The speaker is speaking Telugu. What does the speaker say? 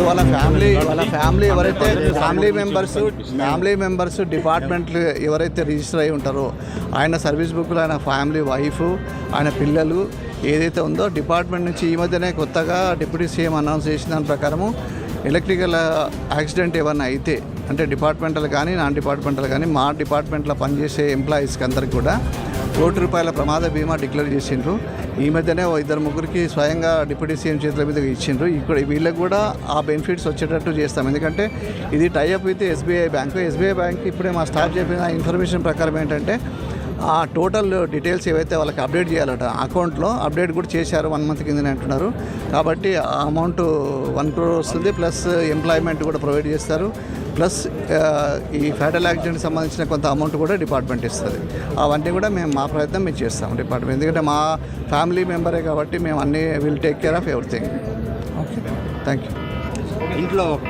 ఇప్పుడు వాళ్ళ ఫ్యామిలీ ఎవరైతే ఫ్యామిలీ మెంబర్స్ డిపార్ట్మెంట్లు ఎవరైతే రిజిస్టర్ అయి ఉంటారో ఆయన సర్వీస్ బుక్లో ఆయన ఫ్యామిలీ వైఫ్ ఆయన పిల్లలు ఏదైతే ఉందో డిపార్ట్మెంట్ నుంచి ఈ మధ్యనే కొత్తగా డిప్యూటీ సీఎం అనౌన్స్ చేసిన దాని ప్రకారము ఎలక్ట్రికల్ యాక్సిడెంట్ ఏమన్నా అయితే అంటే డిపార్ట్మెంటల్ కానీ నాన్ డిపార్ట్మెంటల్ కానీ మా డిపార్ట్మెంట్లో పనిచేసే ఎంప్లాయీస్కి అందరికి కూడా ₹1,00,00,000 ప్రమాద బీమా డిక్లేర్ చేసిండ్రు. ఈ మధ్యనే 2-3 స్వయంగా డిప్యూటీ సీఎం చేతుల మీద ఇచ్చిండ్రు. ఇక్కడ వీళ్ళకి కూడా ఆ బెనిఫిట్స్ వచ్చేటట్టు చేస్తాం. ఎందుకంటే ఇది టైఅప్ విత్ ఎస్బీఐ బ్యాంక్ ఇప్పుడే మా స్టాఫ్ చెప్పిన ఇన్ఫర్మేషన్ ప్రకారం ఏంటంటే ఆ టోటల్ డీటెయిల్స్ ఏవైతే వాళ్ళకి అప్డేట్ చేయాలట అకౌంట్లో అప్డేట్ కూడా చేశారు 1 మంత్ కిందనే అంటున్నారు. కాబట్టి ఆ అమౌంట్ 1 crore వస్తుంది. ప్లస్ ఎంప్లాయ్మెంట్ కూడా ప్రొవైడ్ చేస్తారు. ప్లస్ ఈ ఫ్యాటల్ యాక్సిడెంట్కి సంబంధించిన కొంత అమౌంట్ కూడా డిపార్ట్మెంట్ ఇస్తుంది. అవన్నీ కూడా మా ప్రయత్నం మేము చేస్తాం డిపార్ట్మెంట్. ఎందుకంటే మా ఫ్యామిలీ మెంబరే కాబట్టి మేము అన్నీ will take care of everything. Okay, thank you. ఇంట్లో